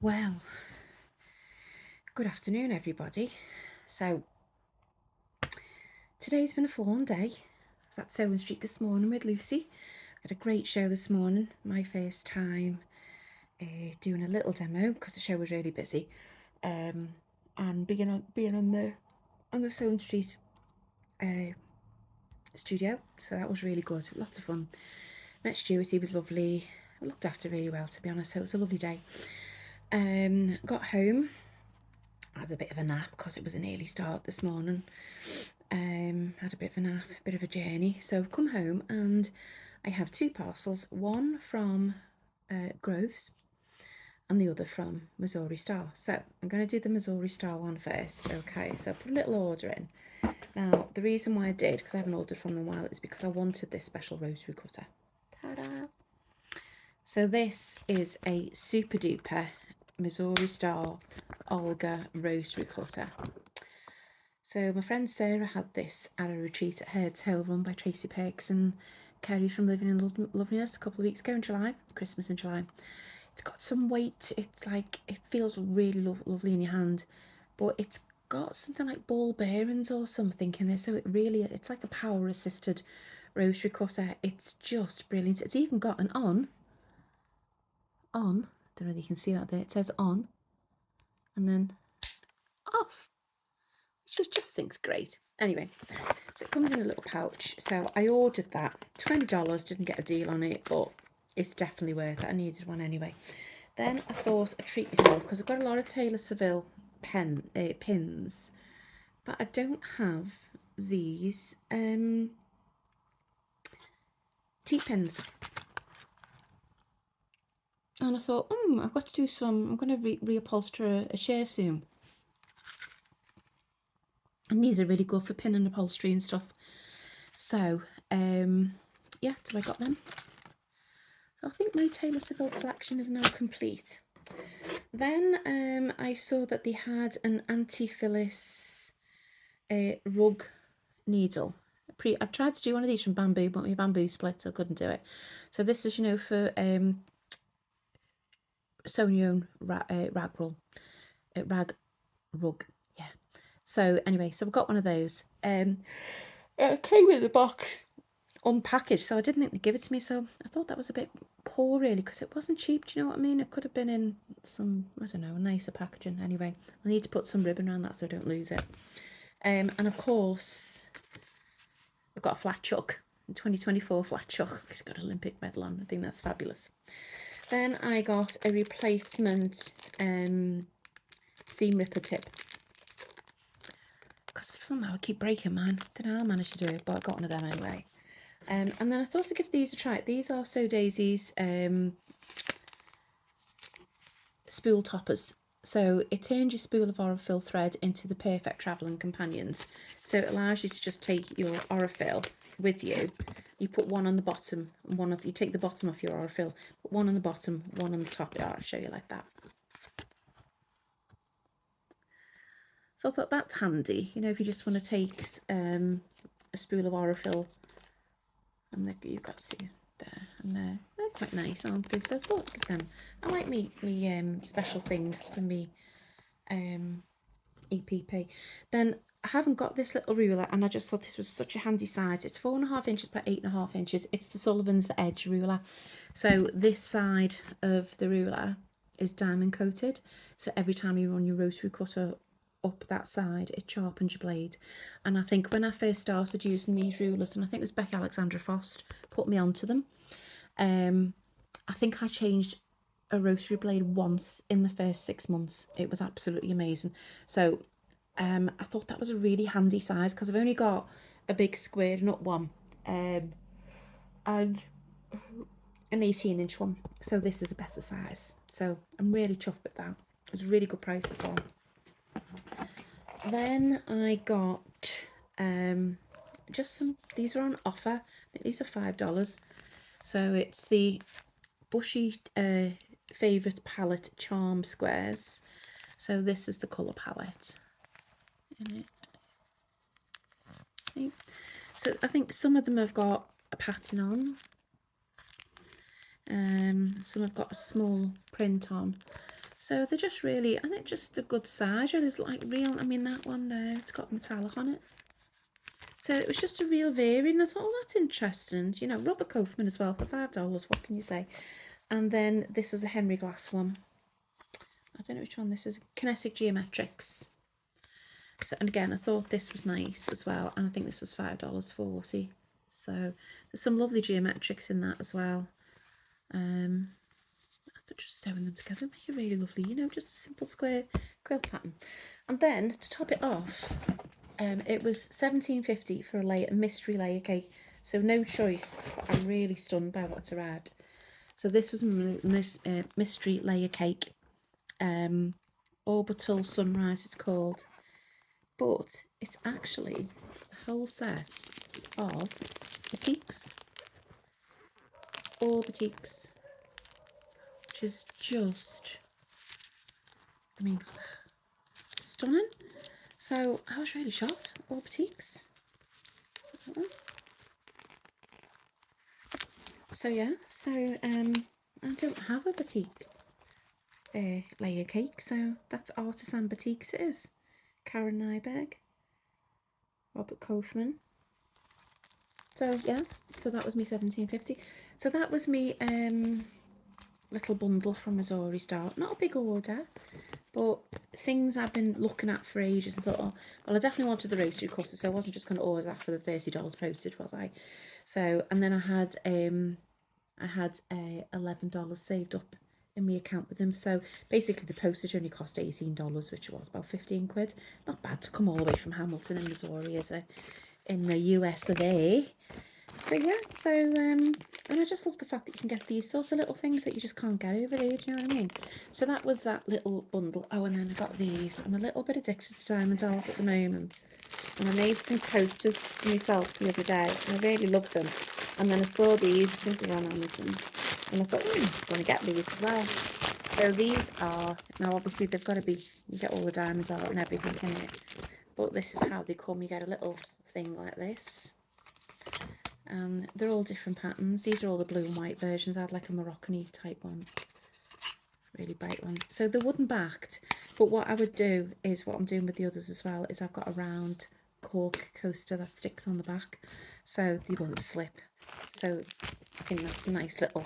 Well, good afternoon, everybody. So, today's been a full-on day. I was at Sewing Street this morning with Lucy. Had a great show this morning. My first time doing a little demo because the show was really busy. And being on the Sewing Street studio, so that was really good. Lots of fun. Met Stuart, he was lovely. I looked after really well, to be honest. So it was a lovely day. Got home. Had a bit of a nap because it was an early start this morning. Had a bit of a nap, a bit of a journey. So I've come home and I have two parcels, one from Groves and the other from Missouri Star. So I'm going to do the Missouri Star one first. Okay, so I put a little order in. Now, the reason why I did, because I haven't ordered from them in a while, is because I wanted this special rotary cutter. Ta-da! So this is a super duper Missouri Star Olga rotary cutter. So my friend Sarah had this at a retreat at Herd's Hill run by Tracy Perks and Kerry from Living in Loveliness a couple of weeks ago in July, Christmas in July. It's got some weight. It's like, it feels really lovely in your hand, but it's got something like ball bearings or something in there. So it's like a power assisted rotary cutter. It's just brilliant. It's even got an on, don't know if you can see that there. It says on and then off, which I just think's great. Anyway, so it comes in a little pouch. So I ordered that, $20, didn't get a deal on it, but it's definitely worth it. I needed one anyway. Then I thought I'd treat myself because I've got a lot of Taylor Seville pins, but I don't have these T-pins. And I thought, I've got to do some, I'm going to reupholster a chair soon. And these are really good for pinning upholstery and stuff. So, yeah, so I got them. So I think my Taylor Seville collection is now complete. Then I saw that they had an anti-Phyllis rug needle. I've tried to do one of these from bamboo, but my bamboo split, so I couldn't do it. So this is, for sewing your own rag rug. Yeah. So anyway, so we got one of those. It came in the box unpackaged, so I didn't think they'd give it to me. So I thought that was a bit poor, really, because it wasn't cheap. Do you know what I mean? It could have been in some, I don't know, nicer packaging. Anyway, I need to put some ribbon around that so I don't lose it. And of course, I've got a flat chuck, 2024 flat chuck. It's got an Olympic medal on. I think that's fabulous. Then I got a replacement seam ripper tip, because somehow I keep breaking mine. Don't know how I managed to do it, but I got one of them anyway. And then I thought I'd give these a try. These are Sew Daisy's spool toppers. So it turns your spool of Aurifil thread into the perfect travelling companions. So it allows you to just take your Aurifil with you. You put one on the bottom, you take the bottom off your Aurifil, put one on the bottom, one on the top. I'll show you like that. So I thought that's handy, if you just want to take a spool of Aurifil, and you've got to see there and there. They're quite nice, aren't they? So I thought, look at them. I like me special things for me EPP. Then I haven't got this little ruler, and I just thought this was such a handy size. It's 4.5 inches by 8.5 inches. It's the Sullivan's The Edge ruler. So this side of the ruler is diamond coated. So every time you run your rotary cutter up that side, it sharpens your blade. And I think when I first started using these rulers, and I think it was Becky Alexandra Frost put me onto them, I think I changed a rotary blade once in the first 6 months. It was absolutely amazing. So I thought that was a really handy size, because I've only got a big square nut one and an 18-inch one, so this is a better size. So I'm really chuffed with that. It was a really good price as well. Then I got just some, these are on offer. I think these are $5. So it's the Bushy Favourite Palette Charm Squares. So this is the colour palette in it. So I think some of them have got a pattern on. Some have got a small print on. So they're just really, I think just a good size. Really, it's like real, I mean that one there, it's got metallic on it. So it was just a real variant. I thought, oh, that's interesting. You know, Robert Kaufman as well for $5. What can you say? And then this is a Henry Glass one. I don't know which one this is. Kinetic Geometrics. So, and again, I thought this was nice as well. And I think this was $5.40. So there's some lovely geometrics in that as well. After just sewing them together, make it really lovely. You know, just a simple square quilt pattern. And then to top it off, it was $17.50 for a mystery layer cake. So no choice. But I'm really stunned by what's arrived. So this was mystery layer cake. Orbital Sunrise it's called. But it's actually a whole set of batiks. All batiks. Which is just, I mean, stunning. So I was really shocked. All batiks. So yeah, so I don't have a batik layer cake, so that's Artisan Batiks it is. Karen Nyberg, Robert Kaufman. So yeah, so that was me $17.50. So that was me little bundle from Missouri Star. Not a big order, but things I've been looking at for ages. I thought, oh, well, I definitely wanted the roastery custard, so I wasn't just going to order that for the $30 postage, was I? So, and then I had $11 saved up in my account with them. So basically the postage only cost $18, which was about 15 quid. Not bad to come all the way from Hamilton in Missouri as a in the US of A. So yeah, so and I just love the fact that you can get these sorts of little things that you just can't get over here, do you know what I mean? So that was that little bundle. Oh, and then I got these. I'm a little bit addicted to diamond dolls at the moment. And I made some posters for myself the other day, and I really love them. And then I saw these, I think they were on Amazon, and I thought, I'm going to get these as well. So these are, now obviously they've got to be, you get all the diamonds out and everything in it, but this is how they come. You get a little thing like this. And they're all different patterns. These are all the blue and white versions. I had like a Moroccan-y type one, really bright one. So they're wooden backed, but what I would do is, what I'm doing with the others as well, is I've got a round cork coaster that sticks on the back so they won't slip. So I think that's a nice little,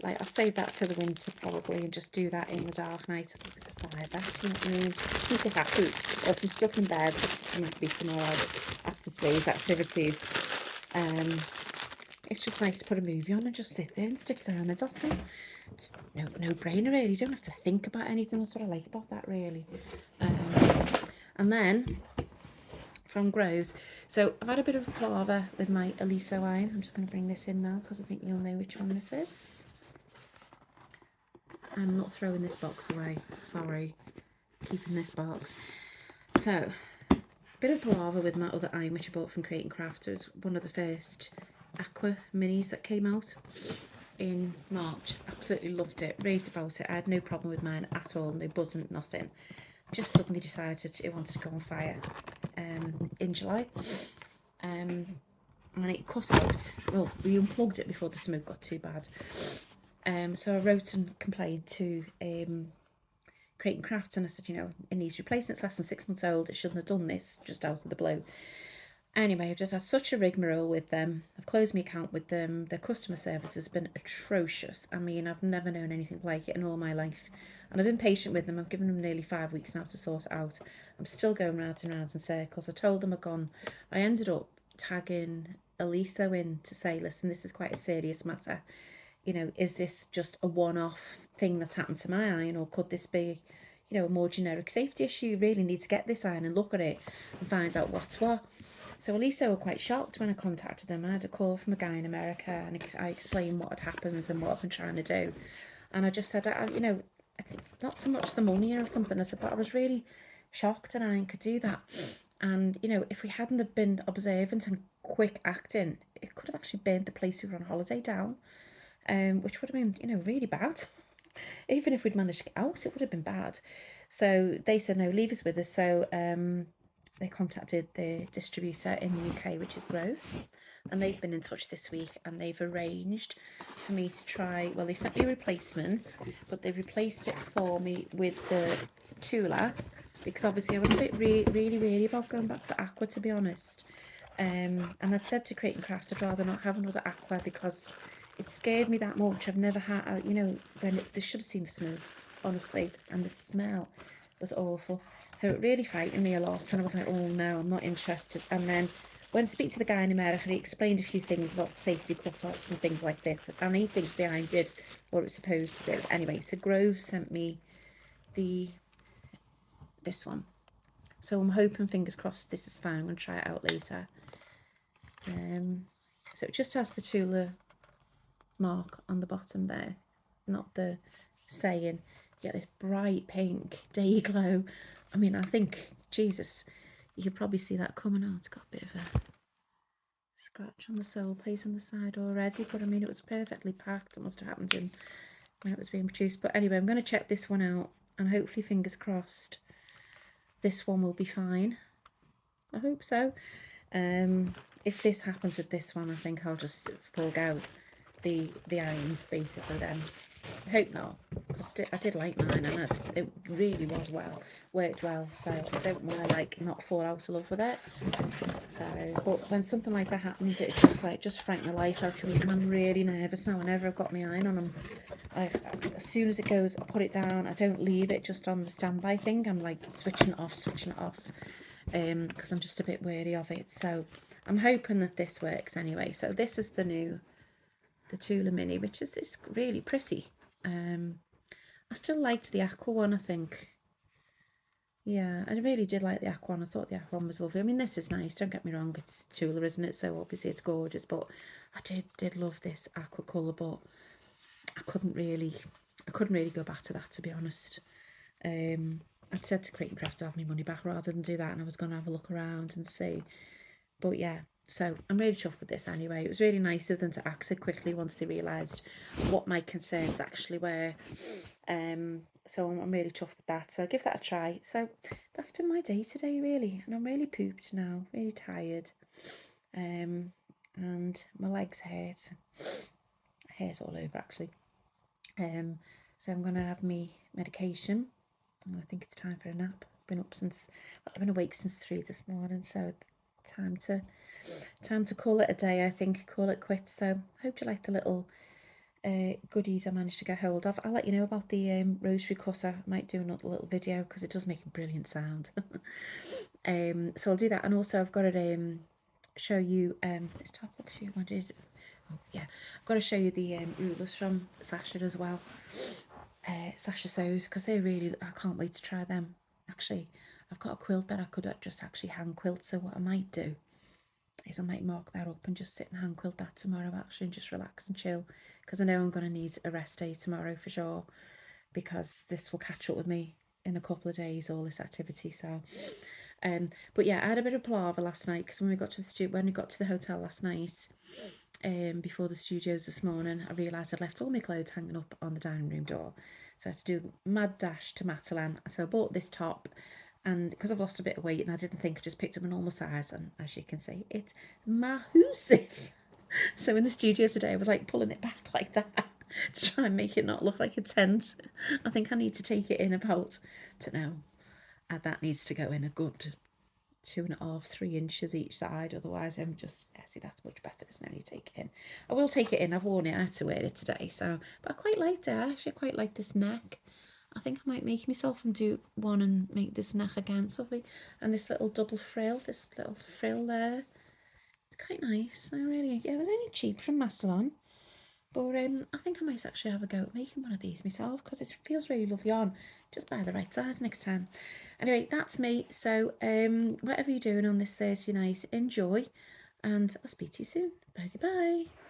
like, I'll save that to the winter probably and just do that in the dark night. I think it's a fire back, you know what I mean? Keep it happy. Or if I'm stuck in bed, I might be tomorrow after today's activities. It's just nice to put a movie on and just sit there and stick down the dot in. It's no brainer really. You don't have to think about anything. That's what I like about that really. And then from Groves, so I've had a bit of a palaver with my Eliso iron. I'm just going to bring this in now because I think you'll know which one this is. I'm not throwing this box away, sorry, keeping this box. So bit of palaver with my other iron which I bought from Create & Craft. It was one of the first aqua minis that came out in March. Absolutely loved it, raved about it. I had no problem with mine at all, no buzzing, nothing. Just suddenly decided it wanted to go on fire in July, and it cut out. Well, we unplugged it before the smoke got too bad. So I wrote and complained to Create & Craft, and I said, you know, it needs replacing. It's less than 6 months old. It shouldn't have done this just out of the blue. Anyway, I've just had such a rigmarole with them. I've closed my account with them. Their customer service has been atrocious. I mean, I've never known anything like it in all my life. And I've been patient with them. I've given them nearly 5 weeks now to sort it out. I'm still going round and round in circles. I told them I ended up tagging Eliso in to say, listen, this is quite a serious matter. You know, is this just a one-off thing that's happened to my iron, or could this be, you know, a more generic safety issue? You really need to get this iron and look at it and find out what's what. So Eliso were quite shocked when I contacted them. I had a call from a guy in America, and I explained what had happened and what I've been trying to do. And I just said, you know, it's not so much the money or something. I said, but I was really shocked an iron could do that. And, you know, if we hadn't have been observant and quick acting, it could have actually burnt the place we were on holiday down. Which would have been, you know, really bad. Even if we'd managed to get out, it would have been bad. So they said, no, leave us with us. So they contacted the distributor in the UK, which is Groves. and they've been in touch this week, and they've arranged for me to try, well, they sent me a replacement, but they replaced it for me with the Tula, because obviously I was a bit really about going back for aqua, to be honest. And I'd said to Create and Craft I'd rather not have another aqua because it scared me that much. I've never had, you know, they should have seen the smoke, honestly, and the smell was awful. So it really frightened me a lot, and I was like, oh no, I'm not interested. And then when I speak to the guy in America, he explained a few things about safety cut-offs and things like this, and he thinks the I did what it was supposed to do. Anyway, so Grove sent me this one. So I'm hoping, fingers crossed, this is fine. I'm going to try it out later. So it just has the Tula mark on the bottom there, not the saying. You get this bright pink day glow. I mean, I think, Jesus, you could probably see that coming out. It's got a bit of a scratch on the sole plate on the side already, but I mean, it was perfectly packed. It must have happened in when it was being produced. But anyway, I'm going to check this one out, and hopefully, fingers crossed, this one will be fine. I hope so. If this happens with this one, I think I'll just forego the irons basically then. I hope not, because I did like mine, and it really worked well, so I don't want to like not fall out of love with it. So, but when something like that happens, it just frightened the life out of me, and I'm really nervous now. Whenever I've got my iron on them, as soon as it goes, I put it down. I don't leave it just on the standby thing. I'm like switching it off, because I'm just a bit wary of it. So I'm hoping that this works anyway. So this is the Tula Mini, which is really pretty. I still liked the aqua one, I think. Yeah, I really did like the aqua one. I thought the aqua one was lovely. I mean, this is nice, don't get me wrong, it's Tula, isn't it? So obviously it's gorgeous, but I did love this aqua colour, but I couldn't really go back to that, to be honest. I'd said to Create and Craft to have my money back rather than do that, and I was going to have a look around and see. But yeah, so I'm really chuffed with this anyway. It was really nice of them to act so quickly once they realised what my concerns actually were. So I'm really chuffed with that. So I'll give that a try. So that's been my day today, really. And I'm really pooped now, really tired. And my legs hurt. Hurt all over, actually. So I'm going to have my medication. And I think it's time for a nap. I've been awake since 3 this morning, so time to call it a day, I think, call it quits. So hope you like the little goodies I managed to get hold of. I'll let you know about the rosary cutter. I might do another little video because it does make a brilliant sound. So I'll do that, and also I've got to show you this top look shoe. What is it? Oh yeah, I've got to show you the rulers from Sasha as well. Sasha Sews, because they're really, I can't wait to try them. Actually, I've got a quilt that I could just actually hand quilt, so what I might do is I might mark that up and just sit and hand quilt that tomorrow, actually, and just relax and chill, because I know I'm going to need a rest day tomorrow for sure, because this will catch up with me in a couple of days, all this activity. So but yeah, I had a bit of palaver last night, because when we got to the hotel last night, before the studios this morning, I realised I'd left all my clothes hanging up on the dining room door, so I had to do a mad dash to Matalan. So I bought this top, and because I've lost a bit of weight and I didn't think, I just picked up a normal size, and as you can see, it's massive. So in the studio today, I was like pulling it back like that to try and make it not look like a tent. I think I need to take it in about, I don't know, that needs to go in a good 2.5, 3 inches each side, otherwise I'm just, see, that's much better. There's no need to take it in. I will take it in. I've worn it. I had to wear it today, so, but I quite liked it. I actually quite like this neck. I think I might make myself and do one and make this neck again. It's lovely. And this little double frill, this little frill there, it's quite nice. I really, yeah, it was only cheap from Masalon. But I think I might actually have a go at making one of these myself, because it feels really lovely on. Just buy the right size next time. Anyway, that's me. So whatever you're doing on this Thursday night, enjoy, and I'll speak to you soon. Bye bye.